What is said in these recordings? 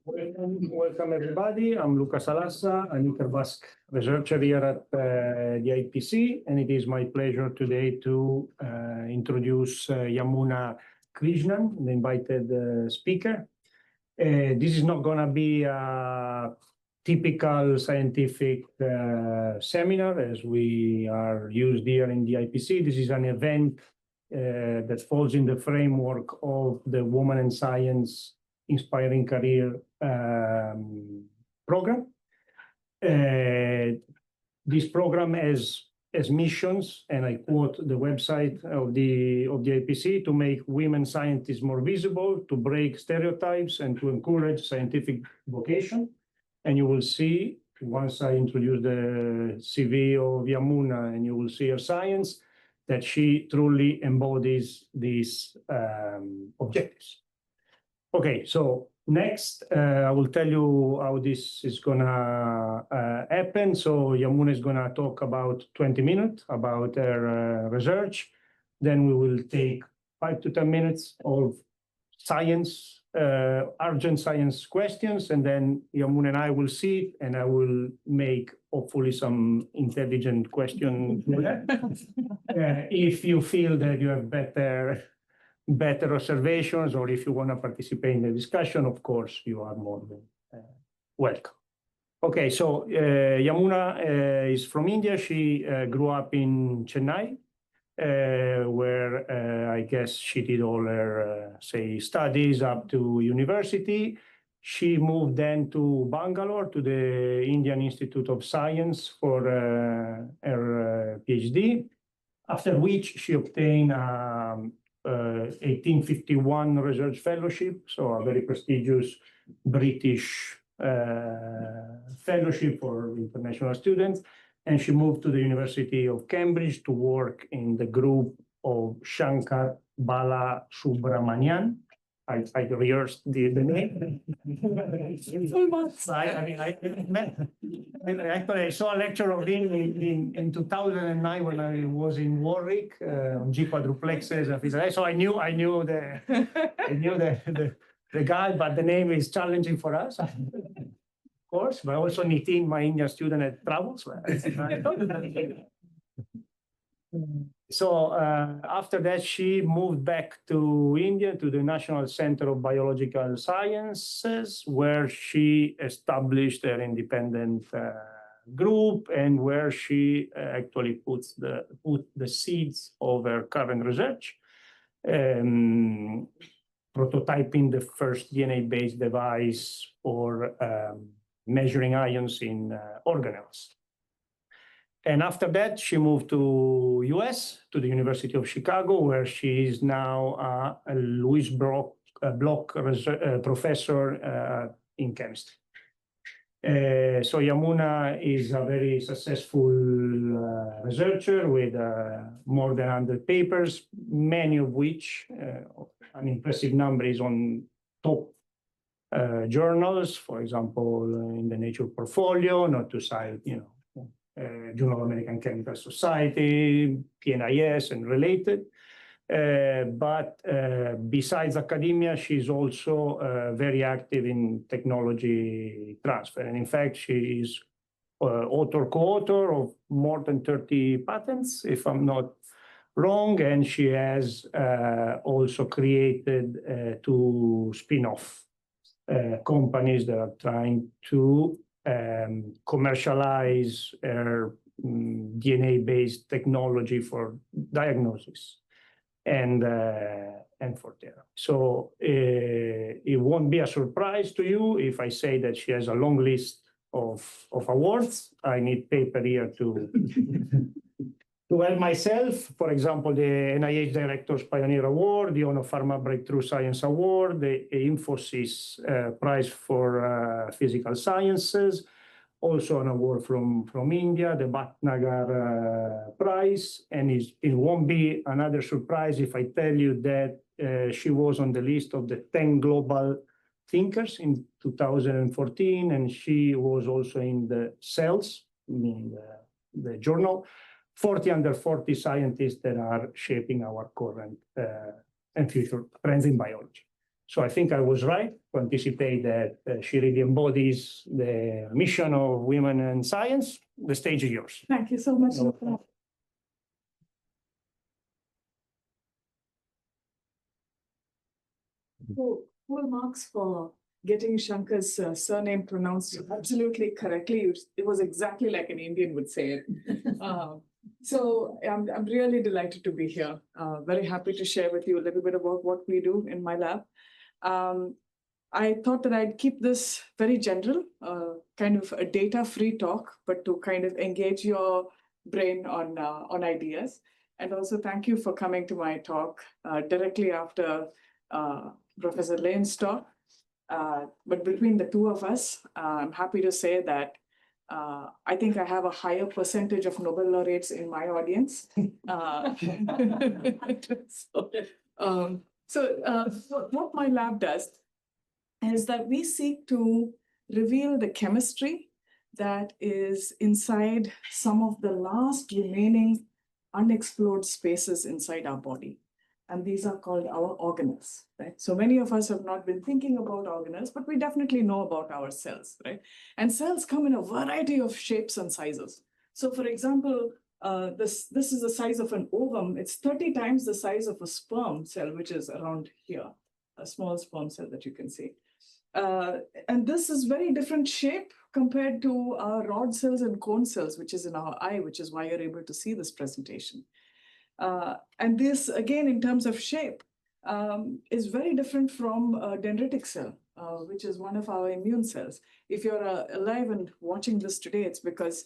Welcome everybody. I'm Luca Salassa, an Ikerbasque researcher here at the DIPC, and it is my pleasure today to introduce Yamuna Krishnan, the invited speaker. This is not going to be a typical scientific seminar as we are used here in the DIPC. This is an event that falls in the framework of the Women in Science Inspiring Career program. This program has missions, and I quote the website of the IPC, to make women scientists more visible, to break stereotypes, and to encourage scientific vocation. And you will see, once I introduce the CV of Yamuna, and you will see her science, that she truly embodies these objectives. Okay, so next, I will tell you how this is gonna happen. So Yamuna is gonna talk about 20 minutes about her research. Then we will take 5 to 10 minutes of science, urgent science questions, and then Yamuna and I will sit, and I will make hopefully some intelligent questions. If you feel that you have better observations, or if you want to participate in the discussion, of course, you are more than welcome. Okay, so Yamuna is from India. She grew up in Chennai, where I guess she did all her, studies up to university. She moved then to Bangalore, to the Indian Institute of Science for her PhD, after which she obtained 1851 research fellowship, so a very prestigious British fellowship for international students. And she moved to the University of Cambridge to work in the group of Shankar Balasubramanian. I rehearsed the name. Actually, I saw a lecture of him in 2009 when I was in Warwick on G quadruplexes. So I knew the guy, but the name is challenging for us, of course. But also Nitin, my Indian student, had troubles. So after that, she moved back to India, to the National Center of Biological Sciences, where she established an independent group, and where she actually put the seeds of her current research, prototyping the first DNA-based device for measuring ions in organelles. And after that, she moved to US, to the University of Chicago, where she is now a Lewis Block professor in chemistry. So Yamuna is a very successful researcher with more than 100 papers, many of which, an impressive number, is on top journals, for example, in the Nature portfolio, not to cite, Journal of American Chemical Society, PNIS, and related. But besides academia, she's also very active in technology transfer. And in fact, she is co-author of more than 30 patents, if I'm not wrong. And she has also created 2 spin-off companies that are trying to commercialize DNA-based technology for diagnosis and for therapy. So it won't be a surprise to you if I say that she has a long list of awards. I need paper here to help myself. For example, the NIH Director's Pioneer Award, the Ono Pharma Breakthrough Science Award, the Infosys Prize for Physical Sciences, also an award from India, the Bhatnagar Prize. And it won't be another surprise if I tell you that she was on the list of the 10 global thinkers in 2014, and she was also in the Cells, in the journal, 40 under 40 scientists that are shaping our current and future trends in biology. So I think I was right to anticipate that she really embodies the mission of women in science. The stage is yours. Thank you so much, Luca. Full marks for getting Shankar's surname pronounced absolutely correctly. It was exactly like an Indian would say it. So I'm really delighted to be here. Very happy to share with you a little bit about what we do in my lab. I thought that I'd keep this very general, kind of a data-free talk, but to kind of engage your brain on ideas. And also thank you for coming to my talk directly after Professor Lane's talk. But between the two of us, I'm happy to say that I think I have a higher percentage of Nobel laureates in my audience. What my lab does is that we seek to reveal the chemistry that is inside some of the last remaining unexplored spaces inside our body. And these are called our organelles, right? So many of us have not been thinking about organelles, but we definitely know about our cells, right? And cells come in a variety of shapes and sizes. So for example, this is the size of an ovum. It's 30 times the size of a sperm cell, which is around here, a small sperm cell that you can see. And this is very different shape compared to our rod cells and cone cells, which is in our eye, which is why you're able to see this presentation. And this, again, in terms of shape, is very different from a dendritic cell, which is one of our immune cells. If you're alive and watching this today, it's because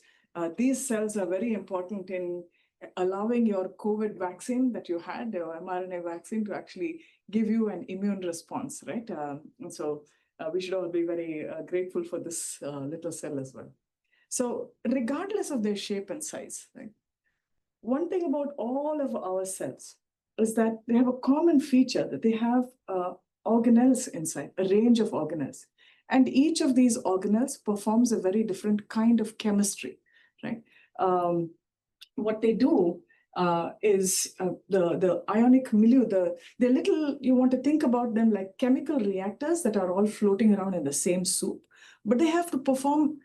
these cells are very important in allowing your COVID vaccine that you had, your mRNA vaccine, to actually give you an immune response, right? And so we should all be very grateful for this little cell as well. So regardless of their shape and size, right? One thing about all of our cells is that they have a common feature, that they have organelles inside, a range of organelles. And each of these organelles performs a very different kind of chemistry, right? What they do is the ionic milieu, the little, you want to think about them like chemical reactors that are all floating around in the same soup, but they have to perform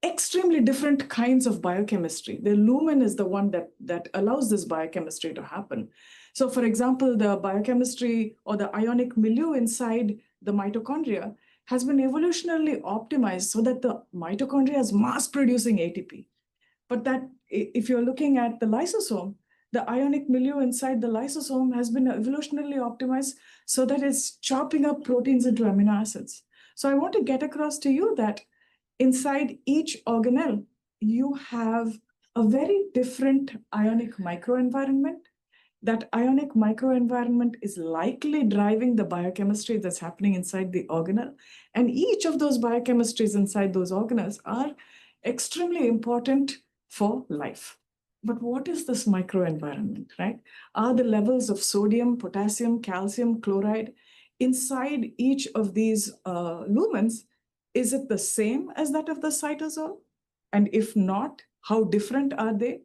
extremely different kinds of biochemistry. The lumen is the one that allows this biochemistry to happen. So for example, the biochemistry or the ionic milieu inside the mitochondria has been evolutionarily optimized so that the mitochondria is mass producing ATP. But that if you're looking at the lysosome, the ionic milieu inside the lysosome has been evolutionarily optimized so that it's chopping up proteins into amino acids. So I want to get across to you that inside each organelle, you have a very different ionic microenvironment. That ionic microenvironment is likely driving the biochemistry that's happening inside the organelle. And each of those biochemistries inside those organelles are extremely important for life. But what is this microenvironment, right? Are the levels of sodium, potassium, calcium, chloride inside each of these lumens, is it the same as that of the cytosol? And if not, how different are they?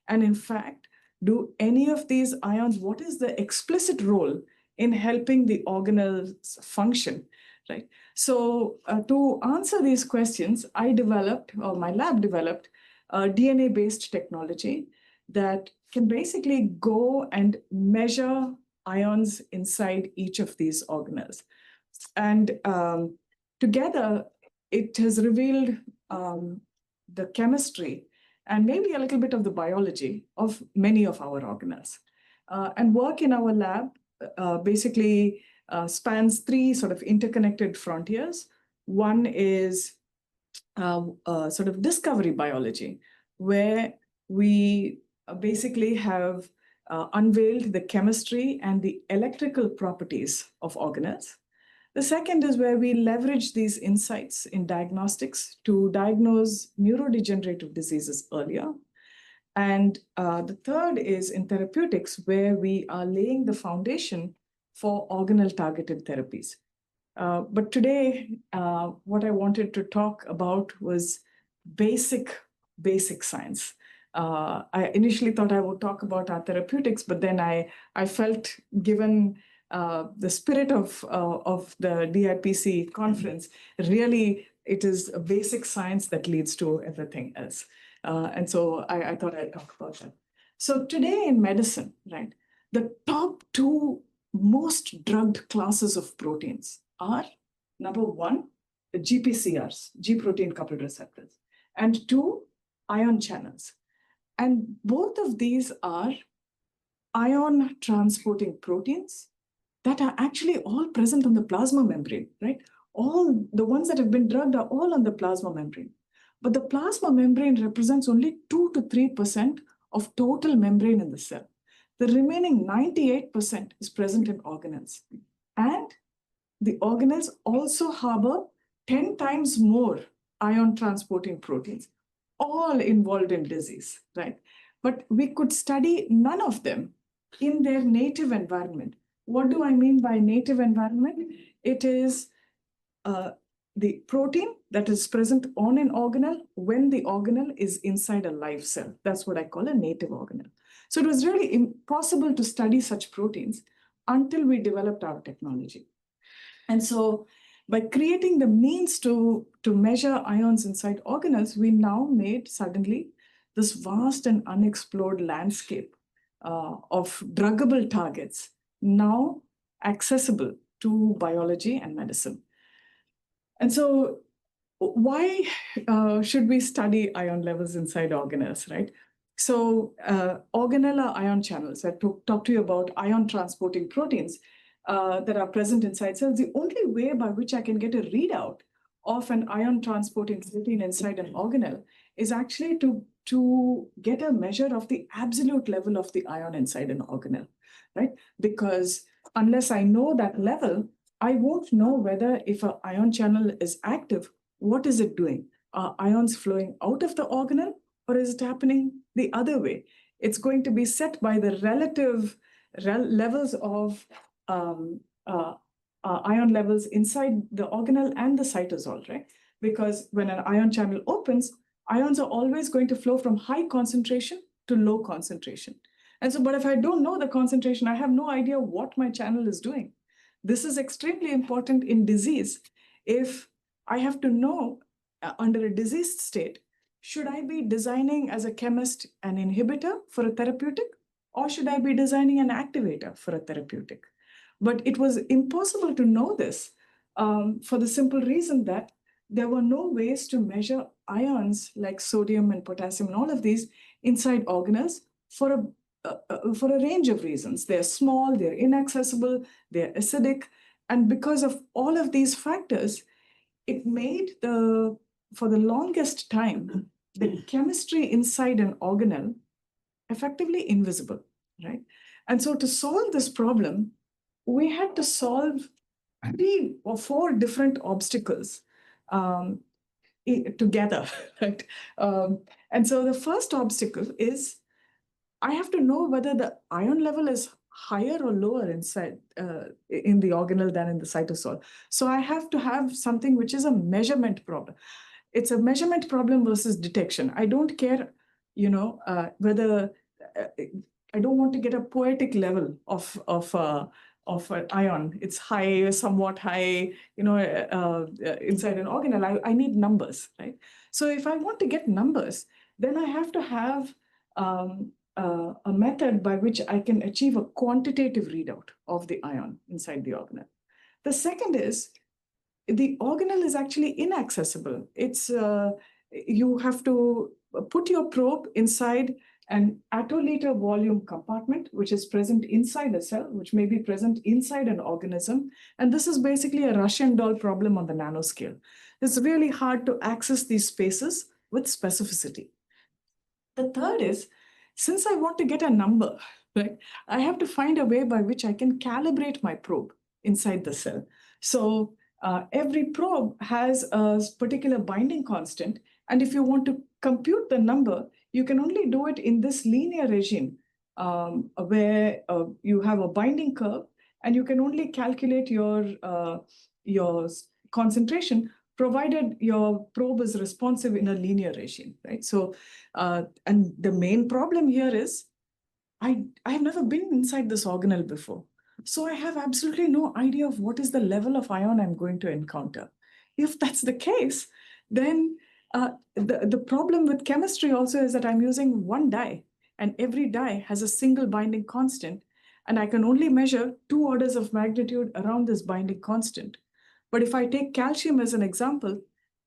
And in fact, do any of these ions, what is the explicit role in helping the organelles function, right? So to answer these questions, I developed, or my lab developed, a DNA-based technology that can basically go and measure ions inside each of these organelles. And together, it has revealed the chemistry and maybe a little bit of the biology of many of our organelles. And work in our lab basically spans three sort of interconnected frontiers. One is sort of discovery biology, where we basically have unveiled the chemistry and the electrical properties of organelles. The second is where we leverage these insights in diagnostics to diagnose neurodegenerative diseases earlier. And the third is in therapeutics, where we are laying the foundation for organelle-targeted therapies. But today, what I wanted to talk about was basic science. I initially thought I would talk about our therapeutics, but then I felt, given the spirit of the DIPC conference, really, it is a basic science that leads to everything else. And so I thought I'd talk about that. So today in medicine, right, the top two most drugged classes of proteins are, number one, the GPCRs, G protein coupled receptors, and two, ion channels. And both of these are ion transporting proteins that are actually all present on the plasma membrane, right? All the ones that have been drugged are all on the plasma membrane. But the plasma membrane represents only 2 to 3% of total membrane in the cell. The remaining 98% is present in organelles. And the organelles also harbor 10 times more ion transporting proteins, all involved in disease, right? But we could study none of them in their native environment. What do I mean by native environment? It is the protein that is present on an organelle when the organelle is inside a live cell. That's what I call a native organelle. So it was really impossible to study such proteins until we developed our technology. And so by creating the means to measure ions inside organelles, we now made suddenly this vast and unexplored landscape of druggable targets now accessible to biology and medicine. And so why should we study ion levels inside organelles, right? So organelle are ion channels. I talked to you about ion transporting proteins that are present inside cells. The only way by which I can get a readout of an ion transporting protein inside an organelle is actually to get a measure of the absolute level of the ion inside an organelle, right? Because unless I know that level, I won't know whether if an ion channel is active, what is it doing? Are ions flowing out of the organelle, or is it happening the other way? It's going to be set by the relative levels of ion levels inside the organelle and the cytosol, right? Because when an ion channel opens, ions are always going to flow from high concentration to low concentration. And so, but if I don't know the concentration, I have no idea what my channel is doing. This is extremely important in disease. If I have to know under a diseased state, should I be designing as a chemist an inhibitor for a therapeutic, or should I be designing an activator for a therapeutic? But it was impossible to know this for the simple reason that there were no ways to measure ions like sodium and potassium and all of these inside organelles for a range of reasons. They're small, they're inaccessible, they're acidic. And because of all of these factors, it made for the longest time, the chemistry inside an organelle effectively invisible, right? And so to solve this problem, we had to solve 3 or 4 different obstacles together, right? And so the first obstacle is I have to know whether the ion level is higher or lower inside in the organelle than in the cytosol. So I have to have something which is a measurement problem. It's a measurement problem versus detection. I don't care, whether I don't want to get a poetic level of an ion. It's high, somewhat high, inside an organelle. I need numbers, right? So if I want to get numbers, then I have to have a method by which I can achieve a quantitative readout of the ion inside the organelle. The second is the organelle is actually inaccessible. It's you have to put your probe inside an attoliter volume compartment, which is present inside a cell, which may be present inside an organism. And this is basically a Russian doll problem on the nanoscale. It's really hard to access these spaces with specificity. The third is, since I want to get a number, right, I have to find a way by which I can calibrate my probe inside the cell. So every probe has a particular binding constant. And if you want to compute the number, you can only do it in this linear regime where you have a binding curve, and you can only calculate your concentration provided your probe is responsive in a linear regime, right? So, and the main problem here is I have never been inside this organelle before. So I have absolutely no idea of what is the level of ion I'm going to encounter. If that's the case, then the problem with chemistry also is that I'm using one dye, and every dye has a single binding constant, and I can only measure 2 orders of magnitude around this binding constant. But if I take calcium as an example,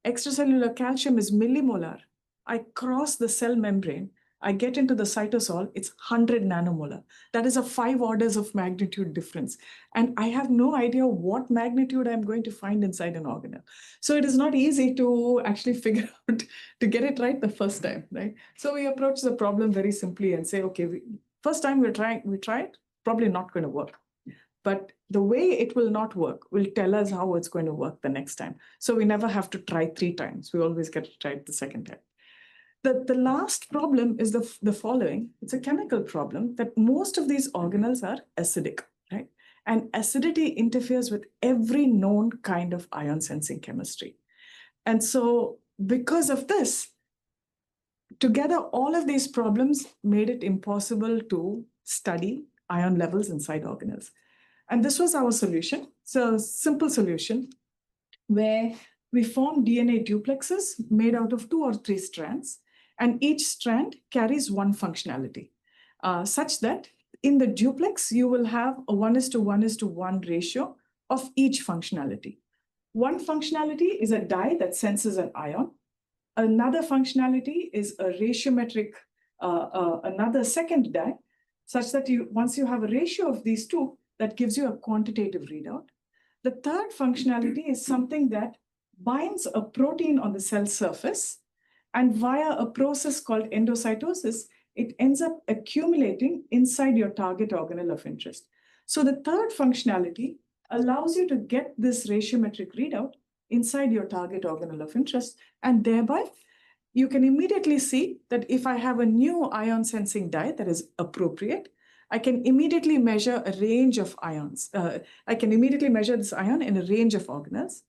extracellular calcium is millimolar. I cross the cell membrane, I get into the cytosol, it's 100 nanomolar. That is a 5 orders of magnitude difference. And I have no idea what magnitude I'm going to find inside an organelle. So it is not easy to actually figure out to get it right the first time, right? So we approach the problem very simply and say, okay, first time we try it, probably not going to work. But the way it will not work will tell us how it's going to work the next time. So we never have to try 3 times. We always get to try it the second time. The last problem is the following. It's a chemical problem that most of these organelles are acidic, right? And acidity interferes with every known kind of ion sensing chemistry. And so because of this, together, all of these problems made it impossible to study ion levels inside organelles. And this was our solution. So simple solution where we form DNA duplexes made out of 2 or 3 strands, and each strand carries one functionality, such that in the duplex, you will have a 1:1:1 ratio of each functionality. One functionality is a dye that senses an ion. Another functionality is a ratiometric, another second dye, such that once you have a ratio of these two, that gives you a quantitative readout. The third functionality is something that binds a protein on the cell surface, and via a process called endocytosis, it ends up accumulating inside your target organelle of interest. So the third functionality allows you to get this ratiometric readout inside your target organelle of interest, and thereby you can immediately see that if I have a new ion sensing dye that is appropriate, I can immediately measure a range of ions. I can immediately measure this ion in a range of organelles.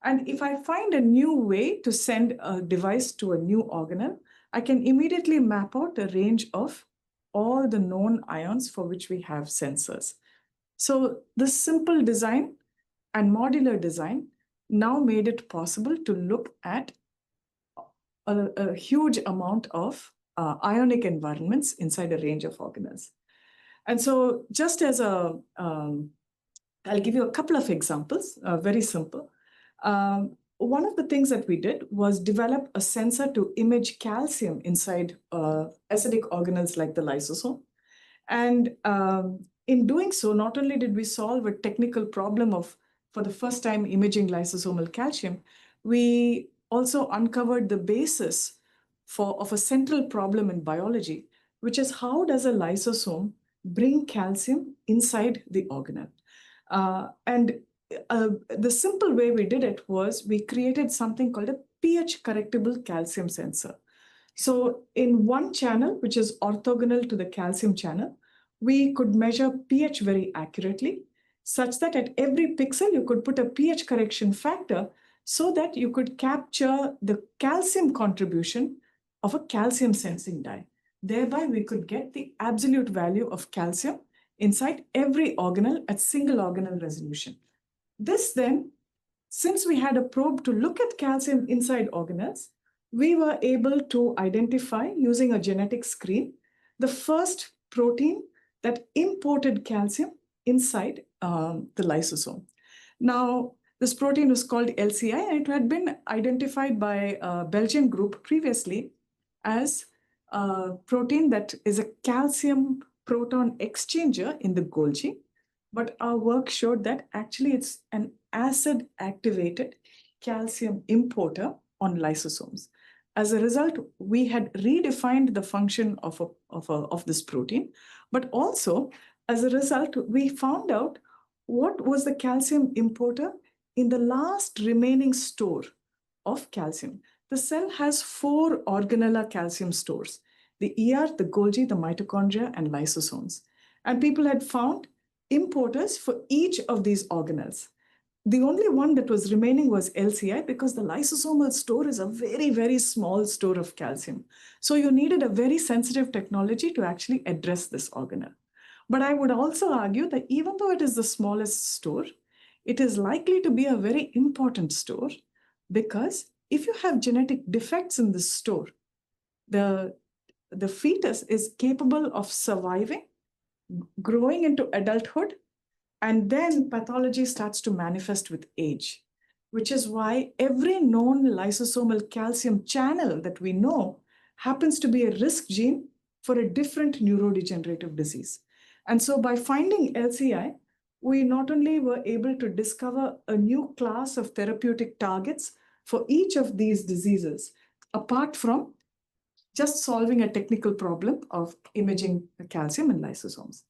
And if I find a new way to send a device to a new organelle, I can immediately map out a range of all the known ions for which we have sensors. So this simple design and modular design now made it possible to look at a huge amount of ionic environments inside a range of organelles. And so just as I'll give you a couple of examples, very simple. One of the things that we did was develop a sensor to image calcium inside acidic organelles like the lysosome. And in doing so, not only did we solve a technical problem of, for the first time, imaging lysosomal calcium, we also uncovered the basis of a central problem in biology, which is how does a lysosome bring calcium inside the organelle? The simple way we did it was we created something called a pH correctable calcium sensor. So in one channel, which is orthogonal to the calcium channel, we could measure pH very accurately, such that at every pixel, you could put a pH correction factor so that you could capture the calcium contribution of a calcium sensing dye. Thereby, we could get the absolute value of calcium inside every organelle at single organelle resolution. This then, since we had a probe to look at calcium inside organelles, we were able to identify, using a genetic screen, the first protein that imported calcium inside the lysosome. Now, this protein was called LCI, and it had been identified by a Belgian group previously as a protein that is a calcium proton exchanger in the Golgi. But our work showed that actually it's an acid-activated calcium importer on lysosomes. As a result, we had redefined the function of this protein, but also, as a result, we found out what was the calcium importer in the last remaining store of calcium. The cell has 4 organellar calcium stores: the ER, the Golgi, the mitochondria, and lysosomes. And people had found importers for each of these organelles. The only one that was remaining was LCI, because the lysosomal store is a very, very small store of calcium. So you needed a very sensitive technology to actually address this organelle. But I would also argue that even though it is the smallest store, it is likely to be a very important store, because if you have genetic defects in this store, the fetus is capable of surviving, growing into adulthood, and then pathology starts to manifest with age, which is why every known lysosomal calcium channel that we know happens to be a risk gene for a different neurodegenerative disease. And so by finding LCI, we not only were able to discover a new class of therapeutic targets for each of these diseases, apart from just solving a technical problem of imaging the calcium in lysosomes.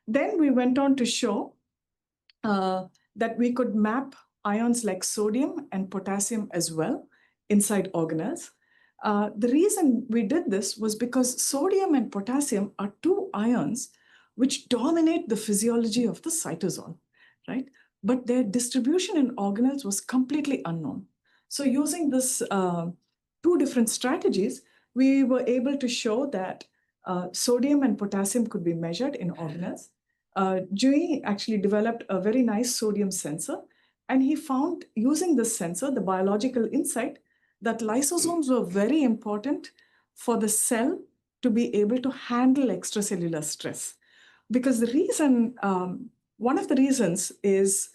Then we went on to show that we could map ions like sodium and potassium as well inside organelles. The reason we did this was because sodium and potassium are two ions which dominate the physiology of the cytosol, right? But their distribution in organelles was completely unknown. So using this two different strategies, we were able to show that sodium and potassium could be measured in organelles. Dewey actually developed a very nice sodium sensor, and he found, using this sensor, the biological insight that lysosomes were very important for the cell to be able to handle extracellular stress. Because the reason, one of the reasons is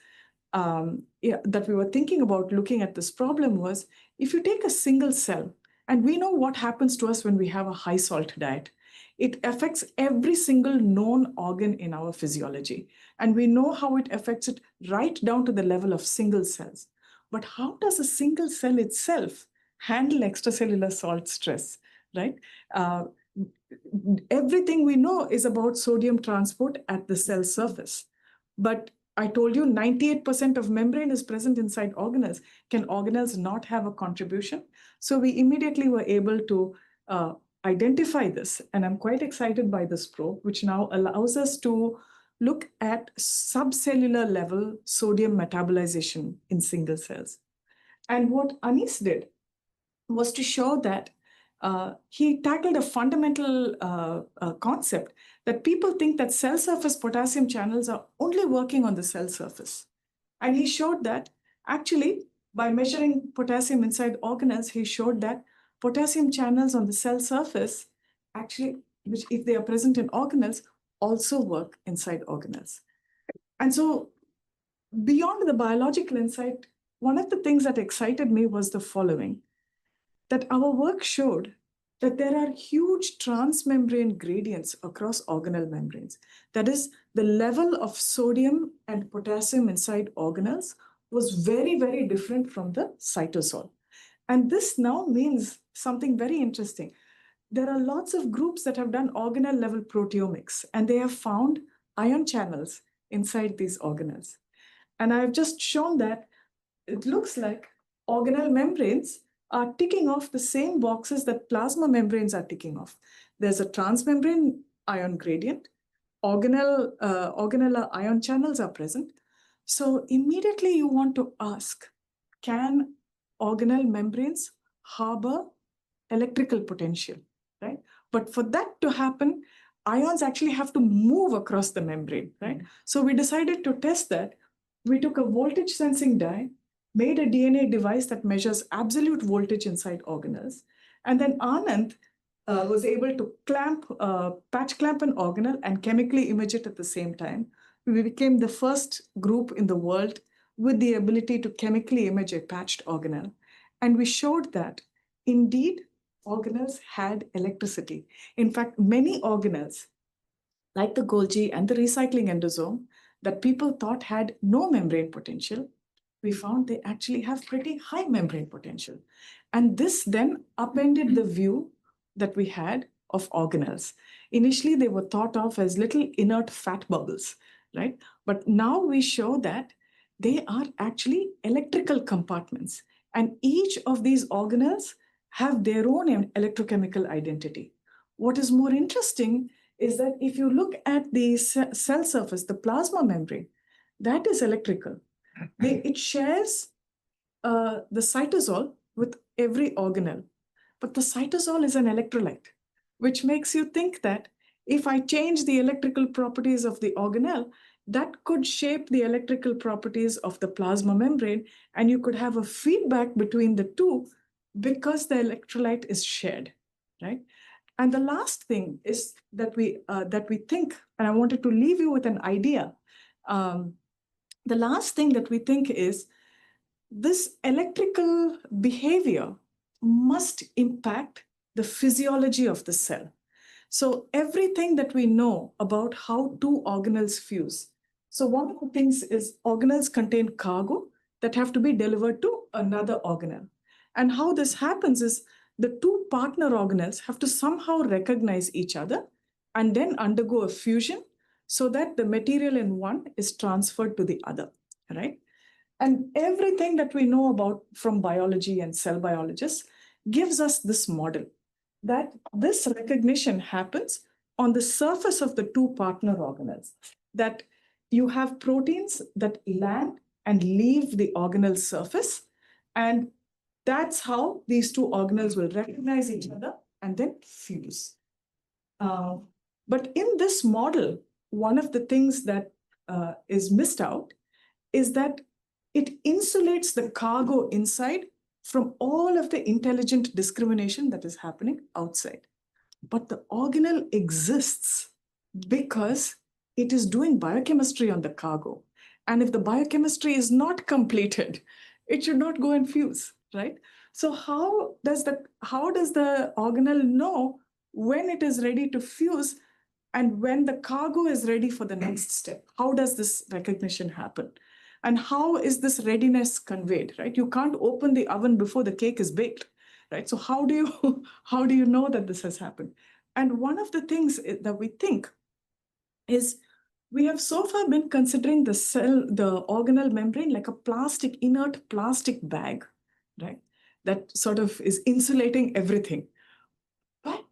that we were thinking about looking at this problem was, if you take a single cell, and we know what happens to us when we have a high salt diet, it affects every single known organ in our physiology. And we know how it affects it right down to the level of single cells. But how does a single cell itself handle extracellular salt stress, right? Everything we know is about sodium transport at the cell surface. But I told you 98% of membrane is present inside organelles. Can organelles not have a contribution? So we immediately were able to identify this. And I'm quite excited by this probe, which now allows us to look at subcellular level sodium metabolization in single cells. And what Anis did was to show that he tackled a fundamental concept that people think that cell surface potassium channels are only working on the cell surface. And he showed that actually, by measuring potassium inside organelles, he showed that potassium channels on the cell surface, actually, which if they are present in organelles, also work inside organelles. And so beyond the biological insight, one of the things that excited me was the following, that our work showed that there are huge transmembrane gradients across organelle membranes. That is, the level of sodium and potassium inside organelles was very, very different from the cytosol. And this now means something very interesting. There are lots of groups that have done organelle-level proteomics, and they have found ion channels inside these organelles. And I've just shown that it looks like organelle membranes are ticking off the same boxes that plasma membranes are ticking off. There's a transmembrane ion gradient, organellar ion channels are present. So immediately you want to ask, can organelle membranes harbor electrical potential, right? But for that to happen, ions actually have to move across the membrane, right? So we decided to test that. We took a voltage sensing dye, made a DNA device that measures absolute voltage inside organelles. And then Anand was able to patch clamp an organelle and chemically image it at the same time. We became the first group in the world with the ability to chemically image a patched organelle. And we showed that indeed organelles had electricity. In fact, many organelles, like the Golgi and the recycling endosome, that people thought had no membrane potential, we found they actually have pretty high membrane potential. And this then upended the view that we had of organelles. Initially, they were thought of as little inert fat bubbles, right? But now we show that they are actually electrical compartments. And each of these organelles have their own electrochemical identity. What is more interesting is that if you look at the cell surface, the plasma membrane, that is electrical. It shares the cytosol with every organelle. But the cytosol is an electrolyte, which makes you think that if I change the electrical properties of the organelle, that could shape the electrical properties of the plasma membrane, and you could have a feedback between the two because the electrolyte is shared, right? And the last thing is that we think, and I wanted to leave you with an idea. The last thing that we think is this electrical behavior must impact the physiology of the cell. So everything that we know about how two organelles fuse. So one of the things is organelles contain cargo that have to be delivered to another organelle. And how this happens is the two partner organelles have to somehow recognize each other and then undergo a fusion so that the material in one is transferred to the other, right? And everything that we know about from biology and cell biologists gives us this model that this recognition happens on the surface of the two partner organelles, that you have proteins that land and leave the organelle surface, and that's how these two organelles will recognize each other and then fuse. But in this model, one of the things that is missed out is that it insulates the cargo inside from all of the intelligent discrimination that is happening outside. But the organelle exists because it is doing biochemistry on the cargo. And if the biochemistry is not completed, it should not go and fuse, right? So how does the organelle know when it is ready to fuse and when the cargo is ready for the next step? How does this recognition happen? And how is this readiness conveyed, right? You can't open the oven before the cake is baked, right? So how do you know that this has happened? And one of the things that we think is we have so far been considering the organelle membrane like a inert plastic bag, right? That sort of is insulating everything. But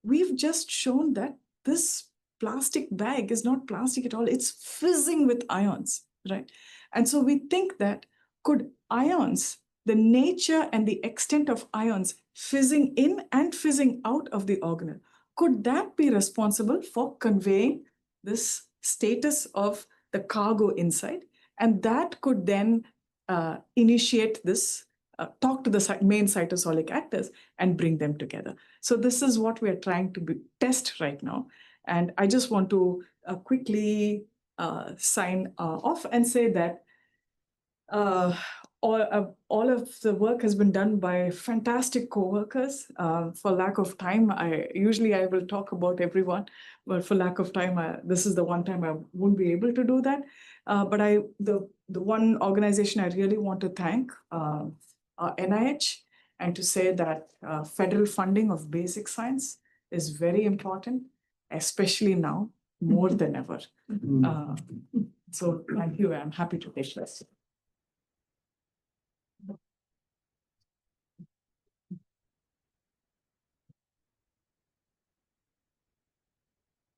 we've just shown that this plastic bag is not plastic at all. It's fizzing with ions, right? And so we think that could ions, the nature and the extent of ions fizzing in and fizzing out of the organelle, could that be responsible for conveying this status of the cargo inside? And that could then initiate this, talk to the main cytosolic actors and bring them together. So this is what we're trying to test right now. And I just want to quickly sign off and say that all of the work has been done by fantastic co-workers. For lack of time, I will talk about everyone, but for lack of time, this is the one time I won't be able to do that. But the one organization I really want to thank, NIH, and to say that federal funding of basic science is very important, especially now, more than ever. So thank you. I'm happy to take this.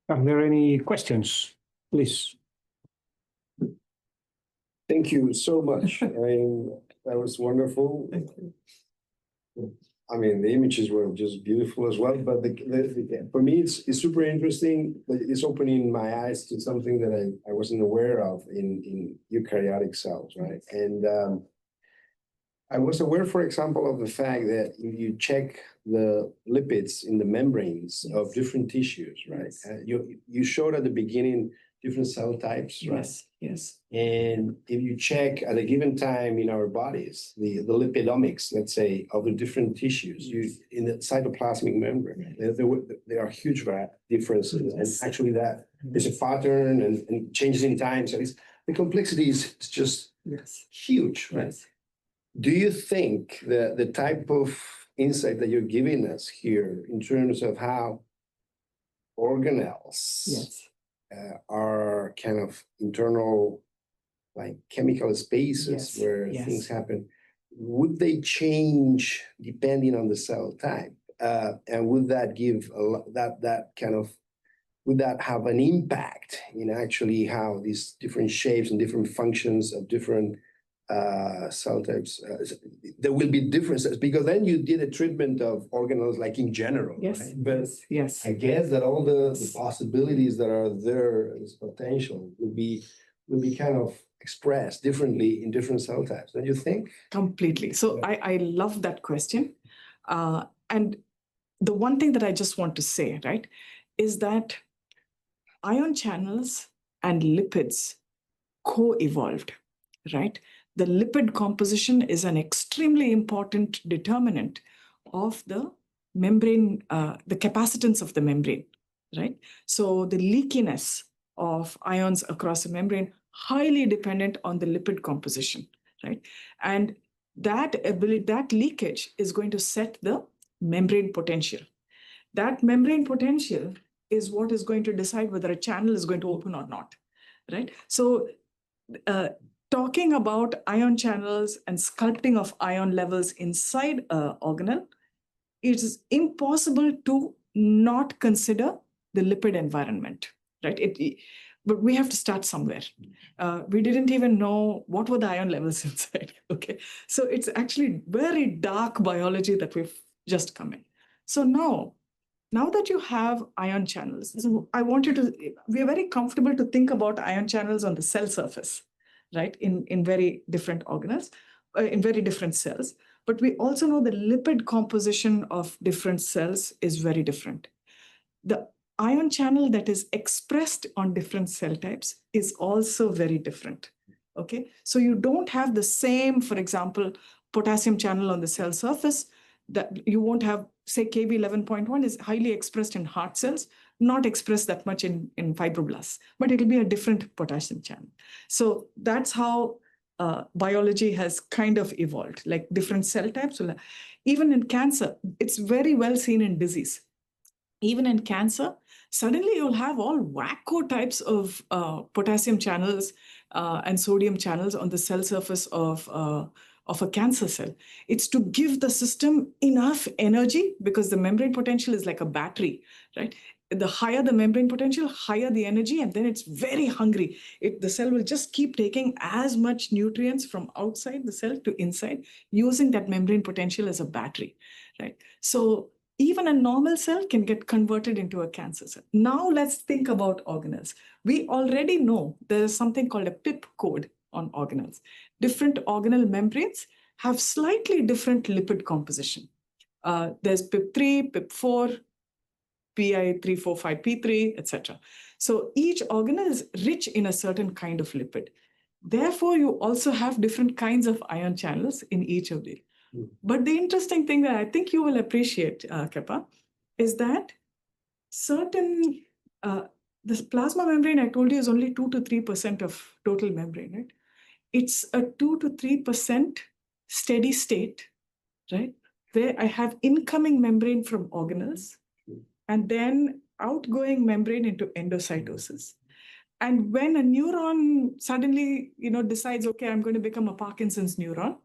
Are there any questions, please? Thank you so much. I mean, that was wonderful. Thank you. I mean, the images were just beautiful as well, but for me, it's super interesting. It's opening my eyes to something that I wasn't aware of in eukaryotic cells, right? And I was aware, for example, of the fact that if you check the lipids in the membranes of different tissues, right? You showed at the beginning different cell types, right? Yes. And if you check at a given time in our bodies, the lipidomics, let's say, of the different tissues, in the cytoplasmic membrane, there are huge differences. And actually that is a pattern and changes in time. So the complexity is just huge, right? Yes. Do you think that the type of insight that you're giving us here in terms of how organelles are kind of internal, like chemical spaces where things happen, would they change depending on the cell type? And would that give would that have an impact in actually how these different shapes and different functions of different cell types, there will be differences because then you did a treatment of organelles like in general, Yes, right? But yes. I guess that all the possibilities that are there, this potential will be kind of expressed differently in different cell types, don't you think? Completely. So I love that question. And the one thing that I just want to say, right, is that ion channels and lipids co-evolved, right? The lipid composition is an extremely important determinant of the membrane, the capacitance of the membrane, right? So the leakiness of ions across the membrane, highly dependent on the lipid composition, right? And that ability, that leakage is going to set the membrane potential. That membrane potential is what is going to decide whether a channel is going to open or not, right? So talking about ion channels and sculpting of ion levels inside an organelle, it is impossible to not consider the lipid environment, right? But we have to start somewhere. We didn't even know what were the ion levels inside, okay? So it's actually very dark biology that we've just come in. So now that you have ion channels, I want you to, we are very comfortable to think about ion channels on the cell surface, right? In very different organelles, in very different cells. But we also know the lipid composition of different cells is very different. The ion channel that is expressed on different cell types is also very different, okay? So you don't have the same, for example, potassium channel on the cell surface that you won't have, say, Kb11.1 is highly expressed in heart cells, not expressed that much in fibroblasts, but it'll be a different potassium channel. So that's how biology has kind of evolved, like different cell types. Even in cancer, it's very well seen in disease. Even in cancer, suddenly you'll have all wacko types of potassium channels and sodium channels on the cell surface of a cancer cell. It's to give the system enough energy because the membrane potential is like a battery, right? The higher the membrane potential, higher the energy, and then it's very hungry. The cell will just keep taking as much nutrients from outside the cell to inside, using that membrane potential as a battery, right? So even a normal cell can get converted into a cancer cell. Now let's think about organelles. We already know there is something called a PIP code on organelles. Different organelle membranes have slightly different lipid composition. There's PIP3, PIP4, PI345P3, etc. So each organelle is rich in a certain kind of lipid. Therefore, you also have different kinds of ion channels in each of these. But the interesting thing that I think you will appreciate, Kepa, is that certain, this plasma membrane I told you is only 2 to 3% of total membrane, right? It's a 2 to 3% steady state, right? Where I have incoming membrane from organelles and then outgoing membrane into endocytosis. And when a neuron suddenly, decides, okay, I'm going to become a Parkinson's neuron,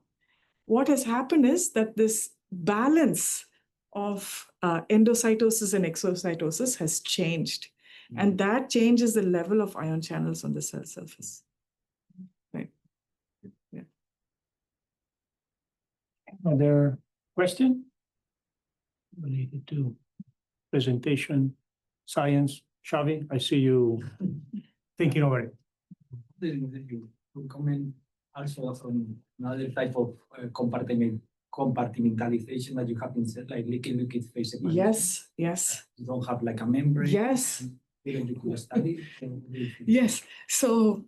what has happened is that this balance of endocytosis and exocytosis has changed. And that changes the level of ion channels on the cell surface. Right. Yeah. Other question related to presentation, science? Xavi, I see you thinking over it. You comment also from another type of compartmentalization that you have in cell, like liquid phase separation. Yes, yes. You don't have like a membrane. Yes. You could study. Yes. So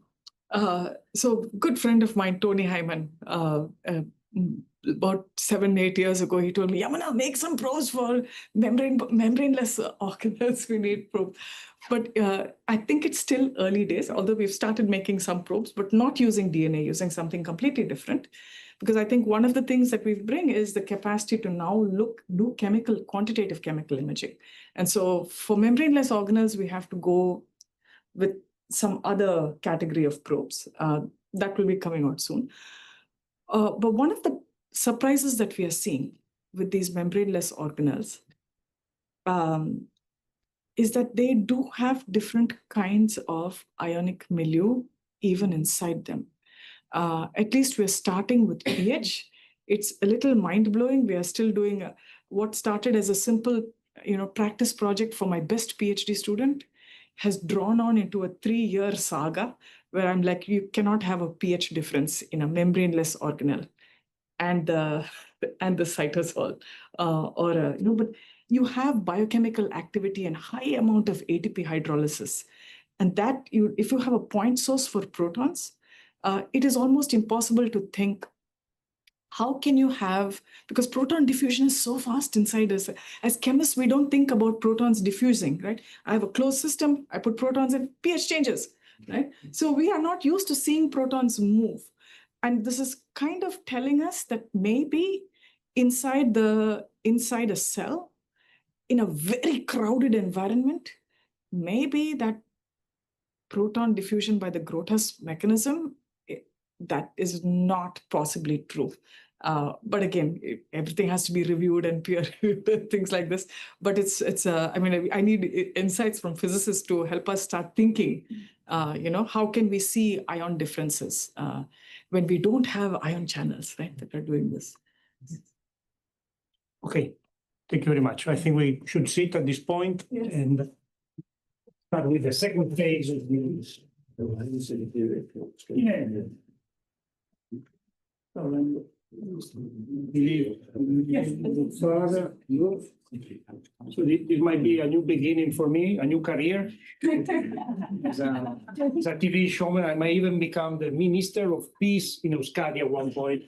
good friend of mine, Tony Hyman, about 7-8 years ago, he told me, Yamuna, make some probes for membraneless organelles. We need probes. But I think it's still early days, although we've started making some probes, but not using DNA, using something completely different. Because I think one of the things that we bring is the capacity to now do quantitative chemical imaging. And so for membraneless organelles, we have to go with some other category of probes. That will be coming out soon. But one of the surprises that we are seeing with these membraneless organelles is that they do have different kinds of ionic milieu even inside them. At least we're starting with pH. It's a little mind-blowing. We are still doing what started as a simple, practice project for my best PhD student has drawn on into a 3-year saga where I'm like, you cannot have a pH difference in a membraneless organelle and the cytosol, but you have biochemical activity and high amount of ATP hydrolysis. And that if you have a point source for protons, it is almost impossible to think, how can you have, because proton diffusion is so fast inside us. As chemists, we don't think about protons diffusing, right? I have a closed system, I put protons in, pH changes, right? So we are not used to seeing protons move. And this is kind of telling us that maybe inside a cell, in a very crowded environment, maybe that proton diffusion by the Grott's mechanism, that is not possibly true. But again, everything has to be reviewed and peer-reviewed, things like this. But I need insights from physicists to help us start thinking, how can we see ion differences when we don't have ion channels, right, that are doing this. Okay, thank you very much. I think we should sit at this point and start with the second phase of this. So this might be a new beginning for me, a new career. As a TV showman, I might even become the Minister of Peace in Euskadi at one point.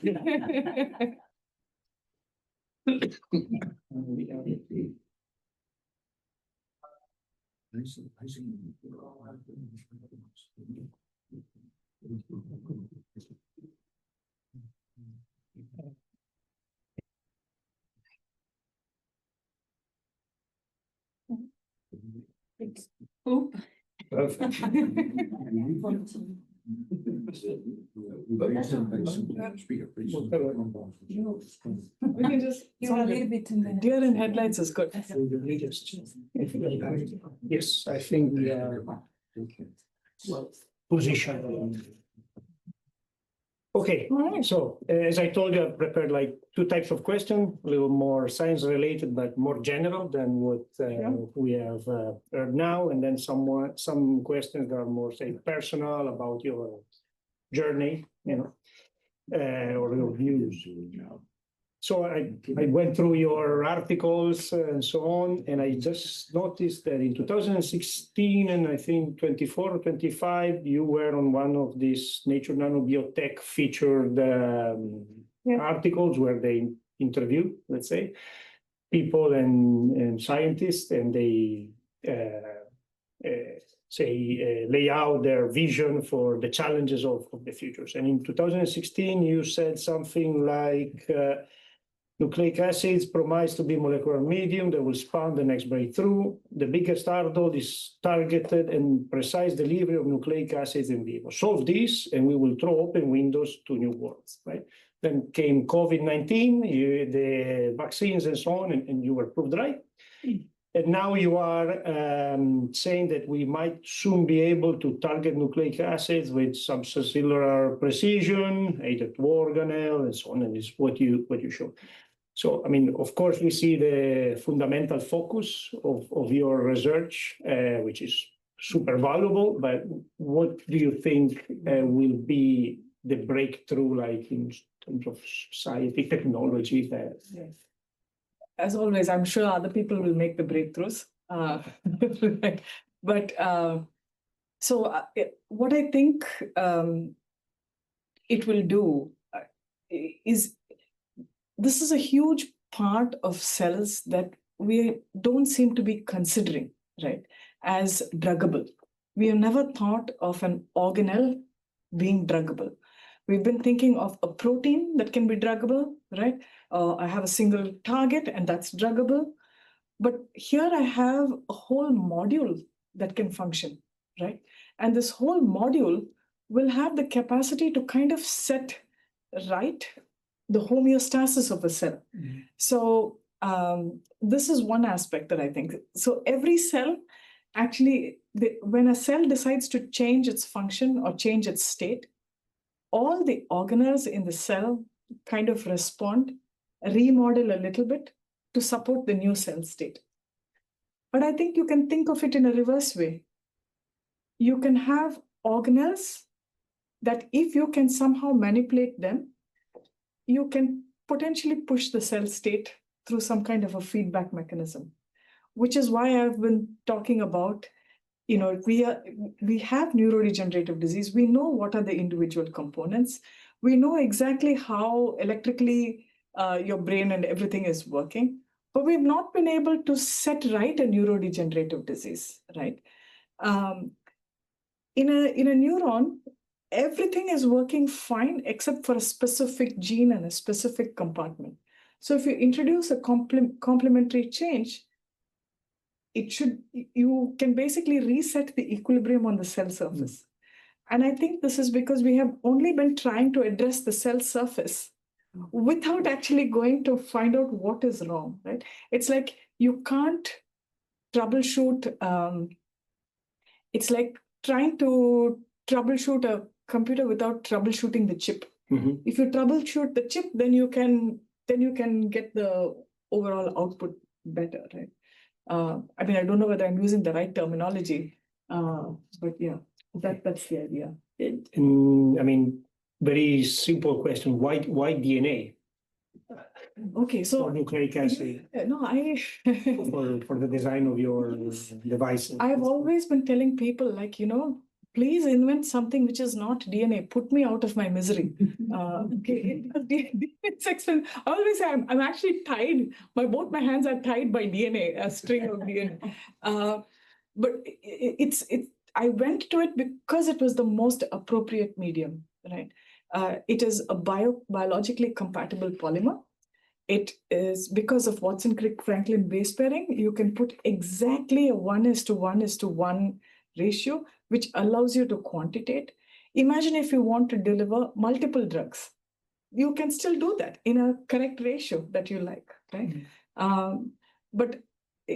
Oop. Perfect. We can just, deer in headlights is good. Yes, I think we are positioned. Okay, so as I told you, I prepared like 2 types of questions, a little more science related, but more general than what we have heard now. And then some questions that are more, say, personal about your journey, or your views. So I went through your articles and so on, and I just noticed that in 2016 and I think 24 or 25, you were on one of these Nature Nanobiotech featured articles where they interview, let's say, people and scientists, and they lay out their vision for the challenges of the futures. And in 2016, you said something like, nucleic acids promise to be molecular medium that will spawn the next breakthrough. The biggest hurdle is targeted and precise delivery of nucleic acids in vivo. Solve this, and we will throw open windows to new worlds, right? Then came COVID-19, the vaccines and so on, and you were proved right. And now you are saying that we might soon be able to target nucleic acids with subcellular precision, either to organelle and so on, and it's what you show. So, I mean, of course, we see the fundamental focus of your research, which is super valuable, but what do you think will be the breakthrough, like in terms of scientific technology that? Yes. As always, I'm sure other people will make the breakthroughs. But what I think it will do is, this is a huge part of cells that we don't seem to be considering, right, as druggable. We have never thought of an organelle being druggable. We've been thinking of a protein that can be druggable, right? I have a single target and that's druggable. But here I have a whole module that can function, right? And this whole module will have the capacity to kind of set right the homeostasis of a cell. Mm-hmm. So this is one aspect that I think. So every cell, actually, when a cell decides to change its function or change its state, all the organelles in the cell kind of respond, remodel a little bit to support the new cell state. But I think you can think of it in a reverse way. You can have organelles that if you can somehow manipulate them, you can potentially push the cell state through some kind of a feedback mechanism, which is why I've been talking about, we have neurodegenerative disease. We know what are the individual components. We know exactly how electrically your brain and everything is working, but we've not been able to set right a neurodegenerative disease, right? In a neuron, everything is working fine except for a specific gene and a specific compartment. So if you introduce a complementary change, you can basically reset the equilibrium on the cell surface. And I think this is because we have only been trying to address the cell surface without actually going to find out what is wrong, right? It's like you can't troubleshoot. It's like trying to troubleshoot a computer without troubleshooting the chip. If you troubleshoot the chip, then you can get the overall output better, right? I mean, I don't know whether I'm using the right terminology, but yeah, that's the idea. And I mean, very simple question: why DNA? Okay, so Or nucleic acid no, for the design of your devices. I've always been telling people, like, please invent something which is not DNA. Put me out of my misery. Okay, it's expensive. I always say I'm actually tied. Both my hands are tied by DNA, a string of DNA. But I went to it because it was the most appropriate medium, right? It is a biologically compatible polymer. It is because of Watson-Crick-Franklin base pairing, you can put exactly a 1:1:1 ratio, which allows you to quantitate. Imagine if you want to deliver multiple drugs. You can still do that in a correct ratio that you like, right? But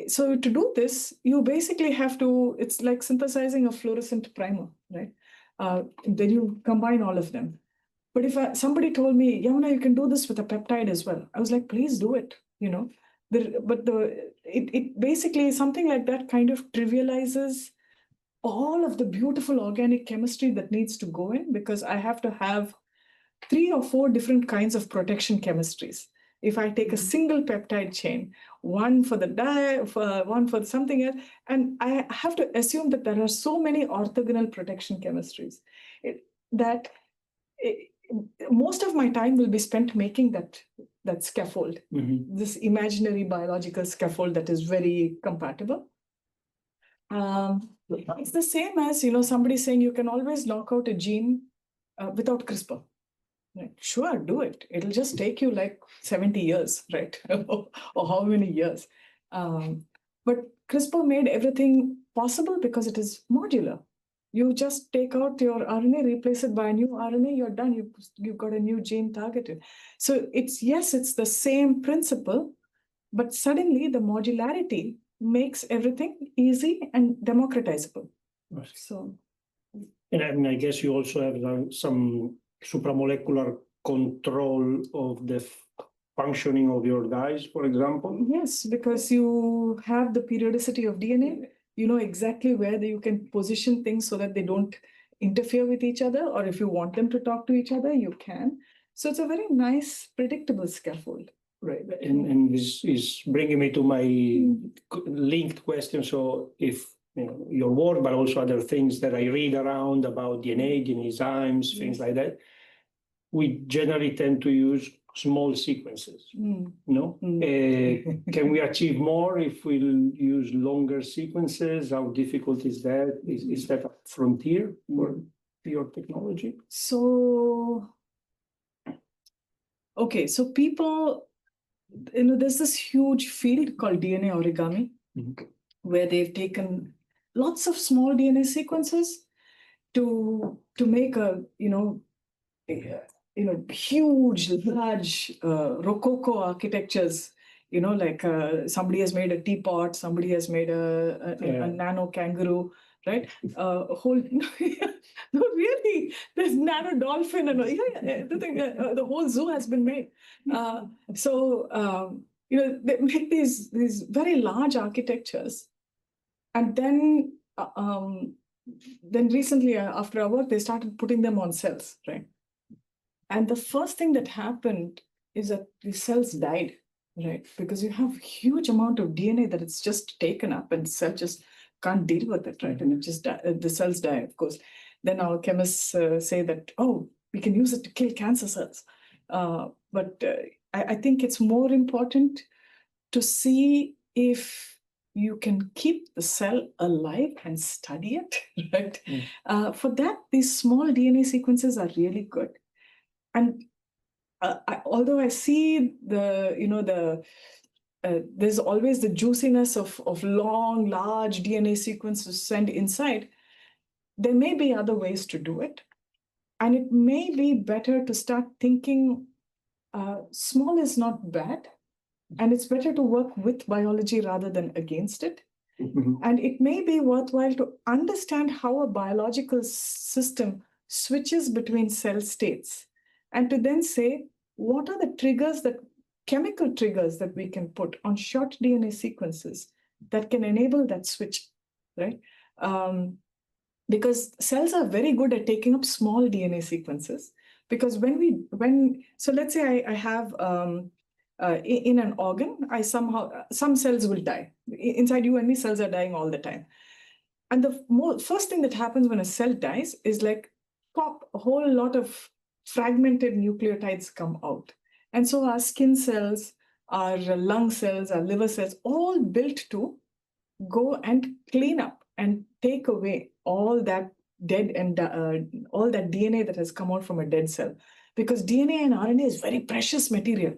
so to do this, you basically have to, it's like synthesizing a fluorescent primer, right? Then you combine all of them. But if somebody told me, Yamuna, you can do this with a peptide as well, I was like, please do it, It basically, something like that kind of trivializes all of the beautiful organic chemistry that needs to go in, because I have to have 3 or 4 different kinds of protection chemistries. If I take a single peptide chain, one for the one for something else, and I have to assume that there are so many orthogonal protection chemistries most of my time will be spent making that scaffold, this imaginary biological scaffold that is very compatible. It's the same as, somebody saying you can always knock out a gene without CRISPR. Right? Sure, do it. It'll just take you like 70 years, right? Or how many years. But CRISPR made everything possible because it is modular. You just take out your RNA, replace it by a new RNA, you're done. You've got a new gene targeted. So it's the same principle, but suddenly the modularity makes everything easy and democratizable. Right. So, and I guess you also have some supramolecular control of the functioning of your dyes, for example. Yes, because you have the periodicity of DNA. You know exactly where you can position things so that they don't interfere with each other, or if you want them to talk to each other, you can. So it's a very nice, predictable scaffold. Right, and this is bringing me to my linked question. So if your work, but also other things that I read around about DNA enzymes, things like that, we generally tend to use small sequences. No? Can we achieve more if we use longer sequences? How difficult is that? Is that a frontier for your technology? So, okay, so people, there's this huge field called DNA origami, where they've taken lots of small DNA sequences to make a huge, large Rococo architectures. Like somebody has made a teapot, somebody has made a nano kangaroo, right? A whole, no, really, there's nano dolphin and the whole zoo has been made. They make these very large architectures, and then recently after our work, they started putting them on cells, right? And the first thing that happened is that the cells died, right? Because you have huge amount of DNA that it's just taken up, and the cell just can't deal with it, right? And it just the cells die, of course. Then our chemists say that, oh, we can use it to kill cancer cells. But I think it's more important to see if you can keep the cell alive and study it, right? For that, these small DNA sequences are really good. And although I see there's always the juiciness of long, large DNA sequences sent inside, there may be other ways to do it. And it may be better to start thinking small is not bad. And it's better to work with biology rather than against it. And it may be worthwhile to understand how a biological system switches between cell states, and to then say, what are the triggers, chemical triggers that we can put on short DNA sequences that can enable that switch, right? Because cells are very good at taking up small DNA sequences. Because so let's say I have in an organ, some cells will die. Inside you and me, cells are dying all the time. And the first thing that happens when a cell dies is like pop, a whole lot of fragmented nucleotides come out. And so our skin cells, our lung cells, our liver cells, all built to go and clean up and take away all that dead and all that DNA that has come out from a dead cell. Because DNA and RNA is very precious material.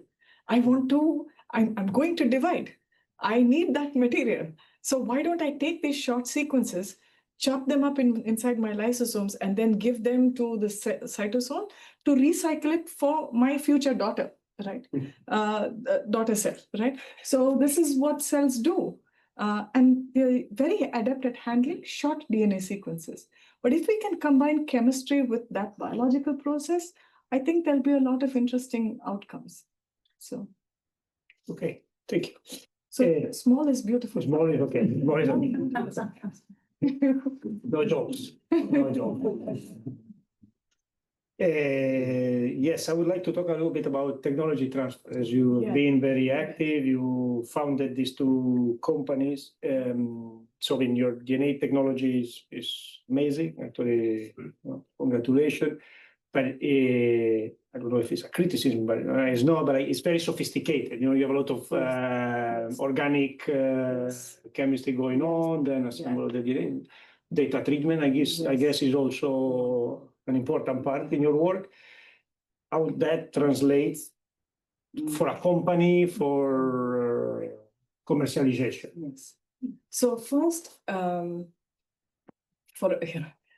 I'm going to divide. I need that material. So why don't I take these short sequences, chop them up inside my lysosomes, and then give them to the cytosol to recycle it for my future daughter, right? Daughter cell, right? So this is what cells do. And they're very adept at handling short DNA sequences. But if we can combine chemistry with that biological process, I think there'll be a lot of interesting outcomes. So, okay, thank you. So small is beautiful. Small is okay. Small is okay. No jokes. No jokes. Yes, I would like to talk a little bit about technology transfer. As you've been very active, you founded these two companies. So in your DNA technology is amazing. Actually, congratulations. But I don't know if it's a criticism, but it's not. But it's very sophisticated. You have a lot of organic chemistry going on. Then assemble the DNA. Data treatment, I guess, is also an important part in your work. How that translates for a company for commercialization? Yes. So first,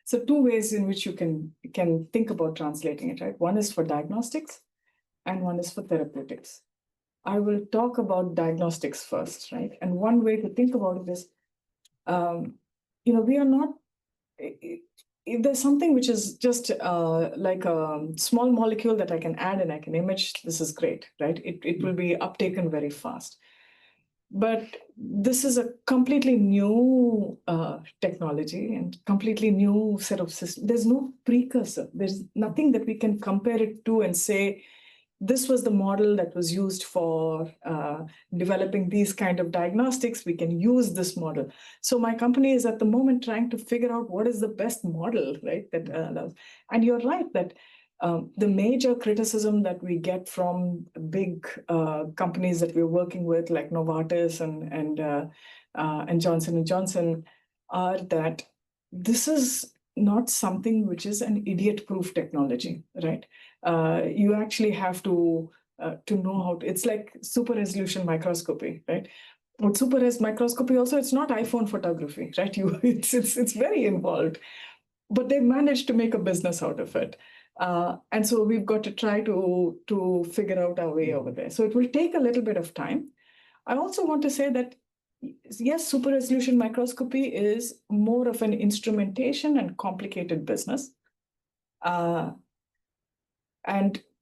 so two ways in which you can think about translating it, right? One is for diagnostics and one is for therapeutics. I will talk about diagnostics first, right? And one way to think about it is, we are not, if there's something which is just like a small molecule that I can add and I can image, this is great, right? It will be uptaken very fast. But this is a completely new technology and completely new set of systems. There's no precursor. There's nothing that we can compare it to and say, this was the model that was used for developing these kind of diagnostics. We can use this model. So my company is at the moment trying to figure out what is the best model, right? And you're right that the major criticism that we get from big companies that we're working with, like Novartis and Johnson & Johnson, are that this is not something which is an idiot-proof technology, right? You actually have to know how to, it's like super resolution microscopy, right? With super res microscopy also, it's not iPhone photography, right? It's very involved, but they managed to make a business out of it. And so we've got to try to figure out our way over there. So it will take a little bit of time. I also want to say that yes, super resolution microscopy is more of an instrumentation and complicated business. And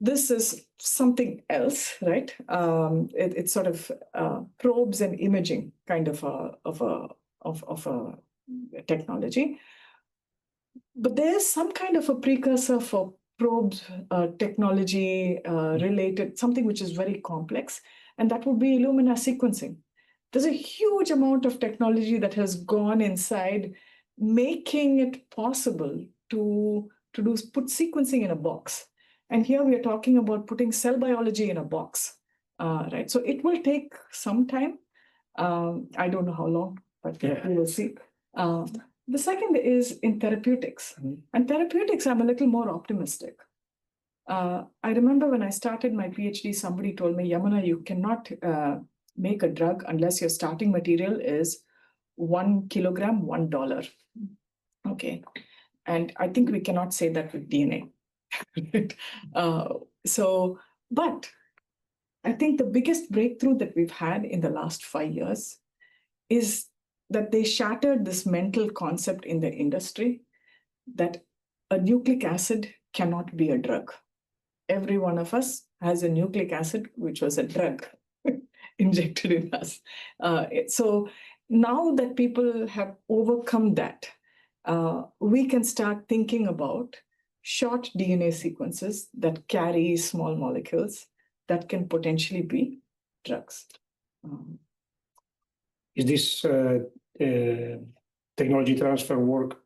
this is something else, right? It's sort of probes and imaging kind of a technology. But there's some kind of a precursor for probe technology related, something which is very complex, and that would be Illumina sequencing. There's a huge amount of technology that has gone inside, making it possible to put sequencing in a box. And here we are talking about putting cell biology in a box, right? So it will take some time. I don't know how long, but we will see. The second is in therapeutics. And therapeutics, I'm a little more optimistic. I remember when I started my PhD, somebody told me, Yamuna, you cannot make a drug unless your starting material is 1 kilogram, $1. Okay. And I think we cannot say that with DNA. But I think the biggest breakthrough that we've had in the last 5 years is that they shattered this mental concept in the industry that a nucleic acid cannot be a drug. Every one of us has a nucleic acid, which was a drug injected in us. So now that people have overcome that, we can start thinking about short DNA sequences that carry small molecules that can potentially be drugs. Is this technology transfer work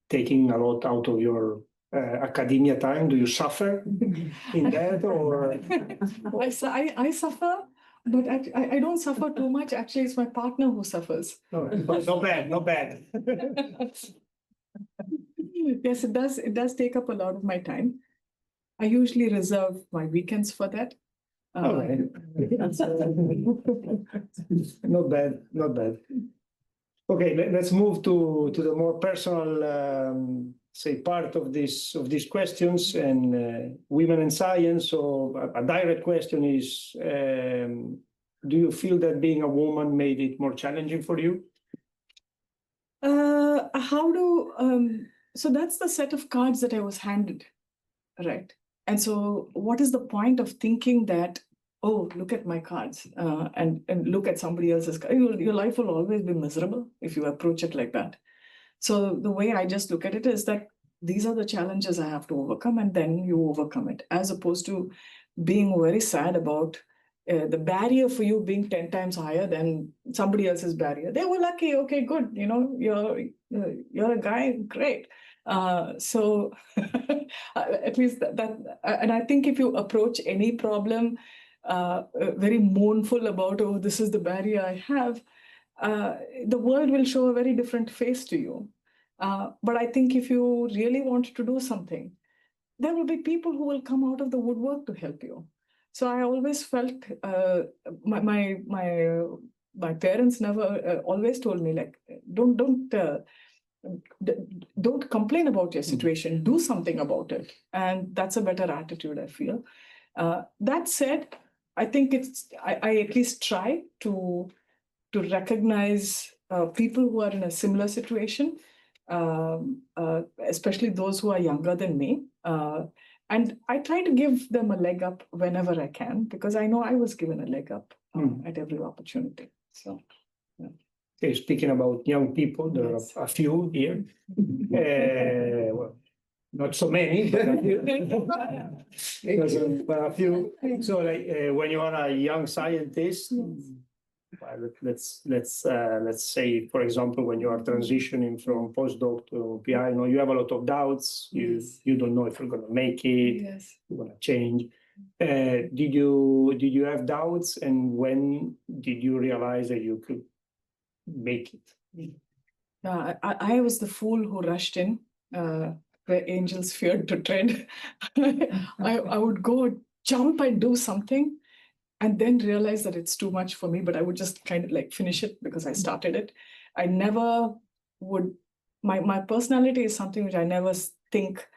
taking a lot out of your academia time? Do you suffer in that, or? I suffer, but I don't suffer too much. Actually, it's my partner who suffers. No, not bad, not bad. Yes, it does. It does take up a lot of my time. I usually reserve my weekends for that. All right. Not bad, not bad. Okay, let's move to the more personal, say, part of these questions, and women in science. So a direct question is, do you feel that being a woman made it more challenging for you? So that's the set of cards that I was handed, right? And so what is the point of thinking that, oh, look at my cards and look at somebody else's cards? Your life will always be miserable if you approach it like that. So the way I just look at it is that these are the challenges I have to overcome, and then you overcome it, as opposed to being very sad about the barrier for you being 10 times higher than somebody else's barrier. They were lucky. Okay, good. You know, you're a guy. Great. So at least that, and I think if you approach any problem very mournful about, oh, this is the barrier I have, the world will show a very different face to you. But I think if you really want to do something, there will be people who will come out of the woodwork to help you. So I always felt my parents never always told me, like, don't complain about your situation, do something about it. And that's a better attitude, I feel. That said, I think I at least try to recognize people who are in a similar situation, especially those who are younger than me. And I try to give them a leg up whenever I can, because I know I was given a leg up at every opportunity. So, yeah. Okay, speaking about young people, there are a few here. Well, not so many, but a few. But a few. So, like, when you are a young scientist, well, let's say, for example, when you are transitioning from postdoc to PI, you know, you have a lot of doubts. You don't know if you're going to make it. Yes. You're going to change. Did you have doubts, and when did you realize that you could make it? I was the fool who rushed in where angels feared to tread. I would go jump and do something, and then realize that it's too much for me, but I would just kind of like finish it because I started it. I never would, my personality is something which I never think,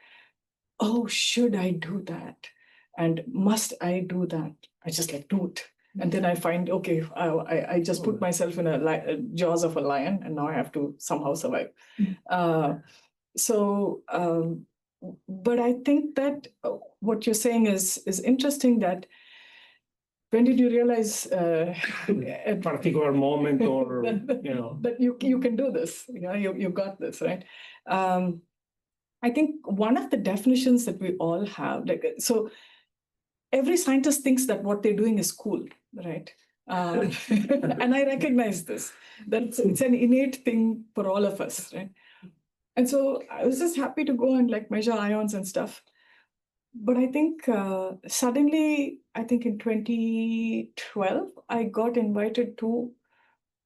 oh, should I do that? And must I do that? I just like do it. And then I find, okay, I just put myself in a jaws of a lion, and now I have to somehow survive. But I think that what you're saying is interesting, that when did you realize A particular moment, or that you can do this? You got this, right? I think one of the definitions that we all have, so every scientist thinks that what they're doing is cool, right? And I recognize this, that it's an innate thing for all of us, right? And so I was just happy to go and measure ions and stuff. But I think suddenly, I think in 2012, I got invited to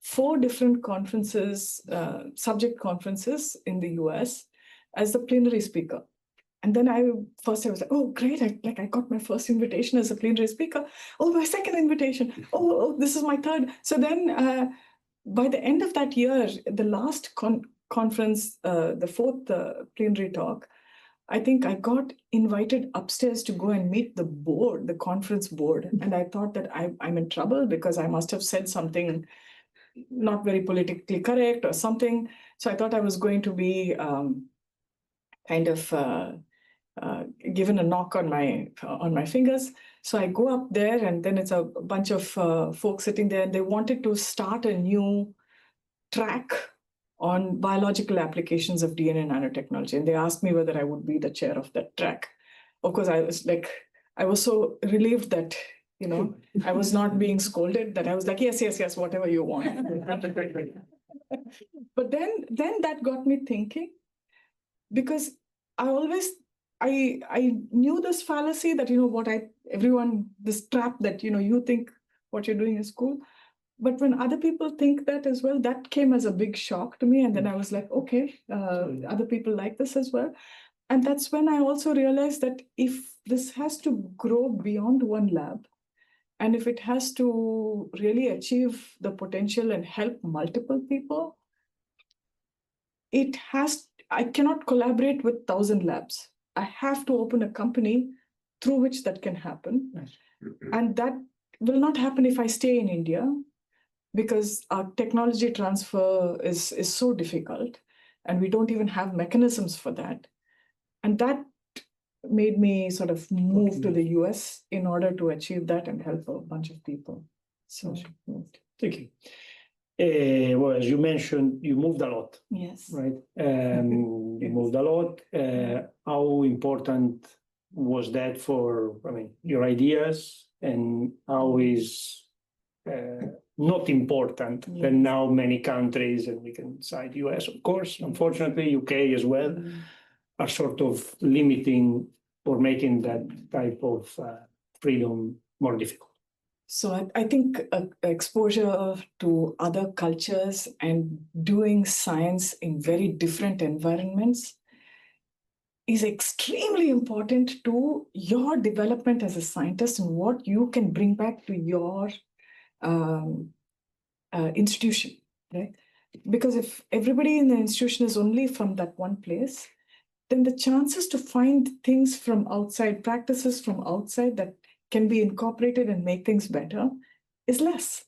4 different conferences, subject conferences in the US as the plenary speaker. And then I was like, oh, great, I got my first invitation as a plenary speaker. Oh, my second invitation. Oh, this is my third. So then by the end of that year, the last conference, the 4th plenary talk, I think I got invited upstairs to go and meet the board, the conference board. And I thought that I'm in trouble because I must have said something not very politically correct or something. So I thought I was going to be kind of given a knock on my fingers. So I go up there, and then it's a bunch of folks sitting there, and they wanted to start a new track on biological applications of DNA nanotechnology. And they asked me whether I would be the chair of that track. Of course, I was so relieved that, I was not being scolded, that I was like, yes, whatever you want. But then that got me thinking, because I knew this fallacy that, this trap that, you think what you're doing is cool. But when other people think that as well, that came as a big shock to me. And then I was like, okay, other people like this as well. And that's when I also realized that if this has to grow beyond one lab, and if it has to really achieve the potential and help multiple people, I cannot collaborate with 1,000 labs. I have to open a company through which that can happen. Nice. And that will not happen if I stay in India, because our technology transfer is so difficult, and we don't even have mechanisms for that. And that made me sort of move to the US in order to achieve that and help a bunch of people. So, Thank you. Well, as you mentioned, you moved a lot, yes. right? You moved a lot. How important was that for, your ideas, and how is not important that now many countries, and we can cite US, of course, unfortunately, UK as well, are sort of limiting or making that type of freedom more difficult? So I think exposure to other cultures and doing science in very different environments is extremely important to your development as a scientist and what you can bring back to your institution, right? Because if everybody in the institution is only from that one place, then the chances to find things from outside, practices from outside that can be incorporated and make things better is less.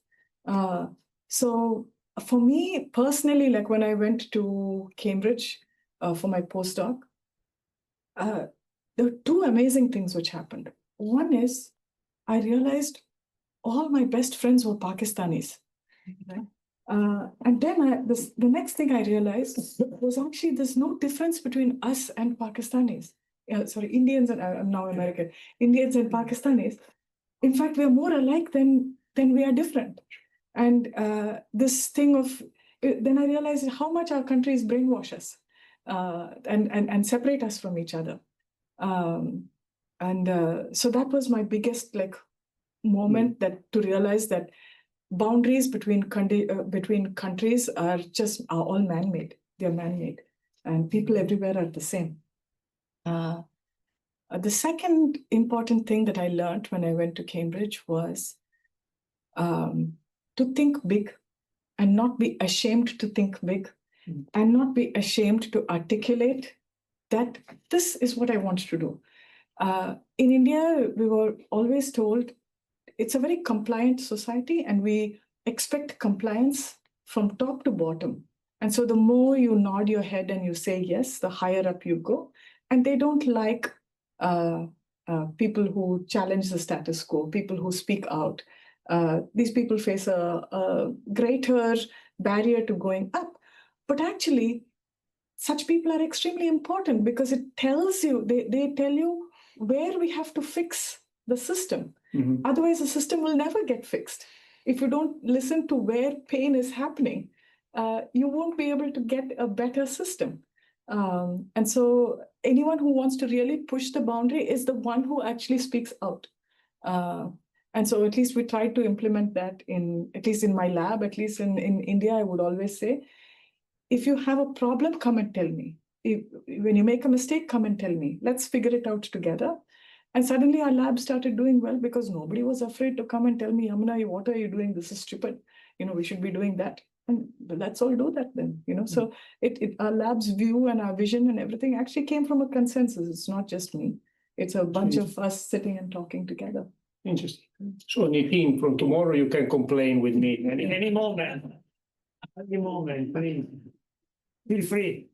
So for me personally, when I went to Cambridge for my postdoc, there were 2 amazing things which happened. One is I realized all my best friends were Pakistanis. Right? And then the next thing I realized was actually there's no difference between us and Pakistanis. Indians and I'm now American. Indians and Pakistanis. In fact, we're more alike than we are different. And this thing of, then I realized how much our countries brainwash us and separate us from each other. So that was my biggest moment to realize that boundaries between countries are all man-made. They're man-made, and people everywhere are the same. The second important thing that I learned when I went to Cambridge was to think big and not be ashamed to think big and not be ashamed to articulate that this is what I want to do. In India, we were always told, it's a very compliant society, and we expect compliance from top to bottom. And so the more you nod your head and you say yes, the higher up you go. And they don't like people who challenge the status quo, people who speak out. These people face a greater barrier to going up. But actually, such people are extremely important because it tells you, they tell you where we have to fix the system. Mhm. Otherwise, the system will never get fixed. If you don't listen to where pain is happening, you won't be able to get a better system. And so anyone who wants to really push the boundary is the one who actually speaks out. And so at least we try to implement that at least in my lab, at least in India, I would always say, if you have a problem, come and tell me. When you make a mistake, come and tell me. Let's figure it out together. And suddenly our lab started doing well because nobody was afraid to come and tell me, Yamuna, what are you doing? This is stupid. We should be doing that. And let's all do that then, So our lab's view and our vision and everything actually came from a consensus. It's not just me. It's a bunch of us sitting and talking together. Interesting. So Nitin, from tomorrow you can complain with me any moment. Any moment, please. Feel free.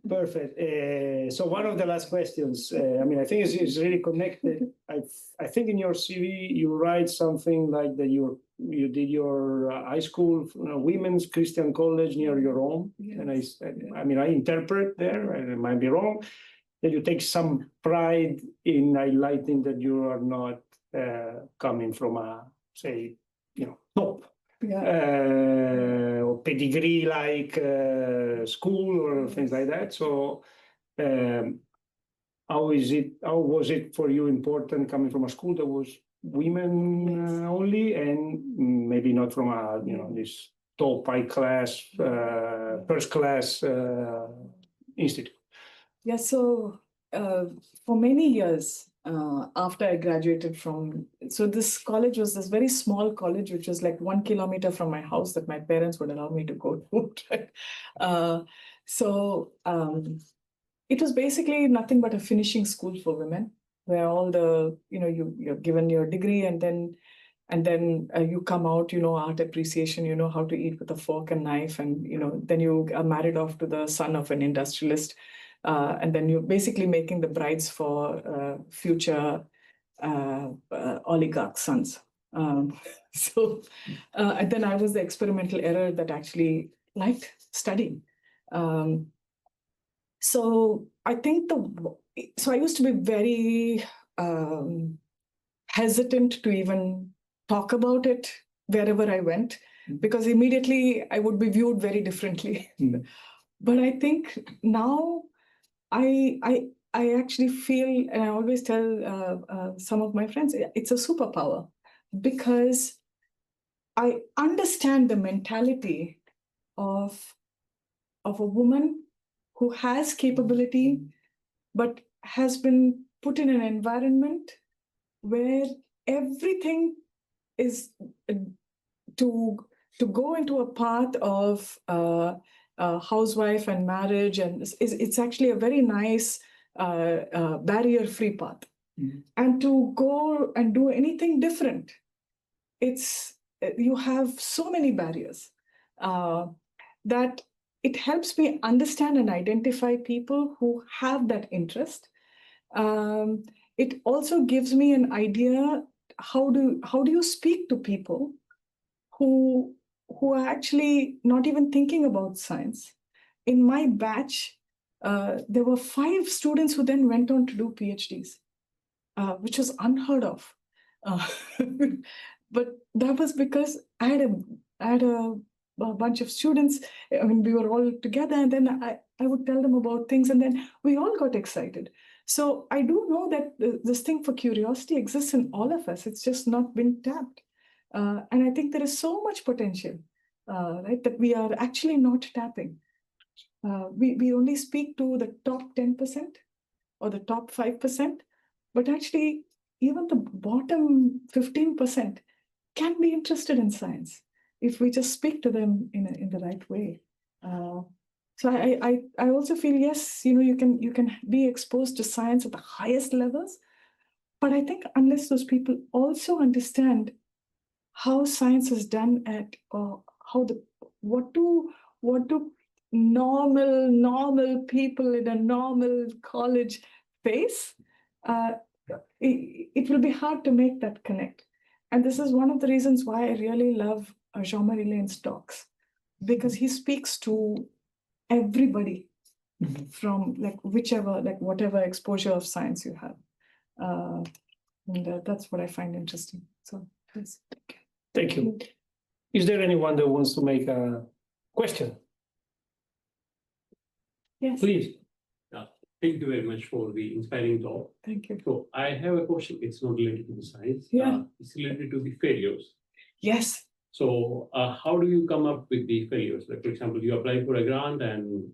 Perfect. So one of the last questions, I think it's really connected. I think in your CV you write something like that you did your high school, women's Christian college near your home. Yes. And I interpret there, and I might be wrong, that you take some pride in highlighting that you are not coming from a, say, top or pedigree like school or things like that. So how was it for you important coming from a school that was women only, and maybe not from a this top high class first class institute? Yeah, so for many years after I graduated so this college was this very small college, which was like 1 kilometer from my house that my parents would allow me to go to. Right? So it was basically nothing but a finishing school for women, where all the, you're given your degree and then you come out, art appreciation, how to eat with a fork and knife, and then you are married off to the son of an industrialist. And then you're basically making the brides for future oligarch sons. And then I was the experimental error that actually liked studying. So I think I used to be very hesitant to even talk about it wherever I went, because immediately I would be viewed very differently. But I think now I actually feel, and I always tell some of my friends, it's a superpower, because I understand the mentality of a woman who has capability, but has been put in an environment where everything is to go into a path of housewife and marriage, and it's actually a very nice barrier-free path. And to go and do anything different, you have so many barriers that it helps me understand and identify people who have that interest. It also gives me an idea, how do you speak to people who are actually not even thinking about science. In my batch, there were 5 students who then went on to do PhDs, which was unheard of. But that was because I had a bunch of students. We were all together, and then I would tell them about things, and then we all got excited. So I do know that this thing for curiosity exists in all of us. It's just not been tapped. And I think there is so much potential, right, that we are actually not tapping. We only speak to the top 10% or the top 5%, but actually even the bottom 15% can be interested in science if we just speak to them in the right way. So I also feel, yes, you can be exposed to science at the highest levels, But I think unless those people also understand how science is done at, or what do normal people in a normal college face, it will be hard to make that connect. And this is one of the reasons why I really love Jean-Marie Lane's talks, because he speaks to everybody from whatever exposure of science you have. And that's what I find interesting. So, yes. Thank you. Is there anyone that wants to make a question? Yes. Please. Thank you very much for the inspiring talk. Thank you. So I have a question. It's not related to the science. Yeah. It's related to the failures. Yes. So how do you come up with the failures? Like, for example, you apply for a grant and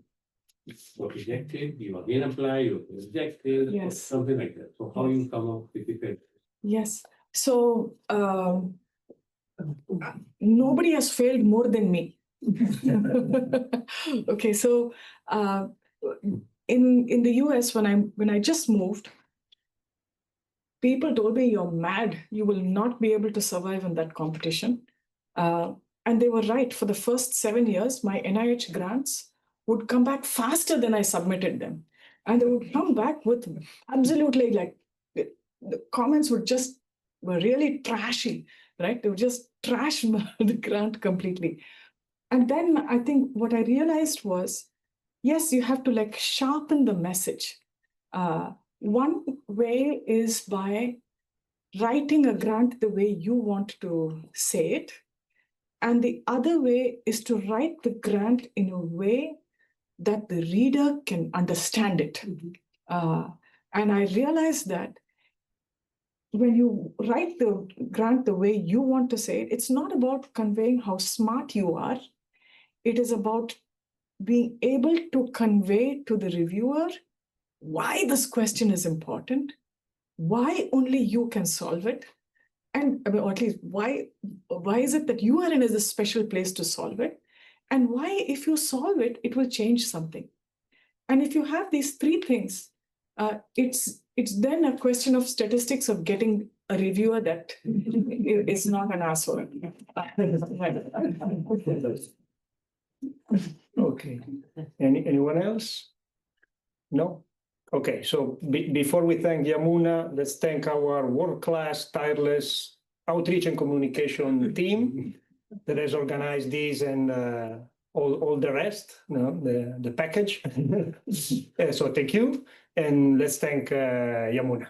got rejected, you again apply, you get rejected, Yes. something like that. So how Yes. you come up with the failures? Yes. So nobody has failed more than me. Okay, so in the US, when I just moved, people told me, "You're mad. You will not be able to survive in that competition." And they were right. For the first 7 years, my NIH grants would come back faster than I submitted them. And they would come back with absolutely the comments were really trashy, right? They would just trash the grant completely. And then I think what I realized was, yes, you have to sharpen the message. One way is by writing a grant the way you want to say it. And the other way is to write the grant in a way that the reader can understand it. And I realized that when you write the grant the way you want to say it, it's not about conveying how smart you are. It is about being able to convey to the reviewer why this question is important, why only you can solve it, and or at least why is it that you are in a special place to solve it, and why, if you solve it, it will change something. And if you have these three things, it's then a question of statistics of getting a reviewer that is not an asshole. Okay. Anyone else? No? Okay, so before we thank Yamuna, let's thank our world-class, tireless outreach and communication team that has organized this and all the rest, the package. So thank you, and let's thank Yamuna.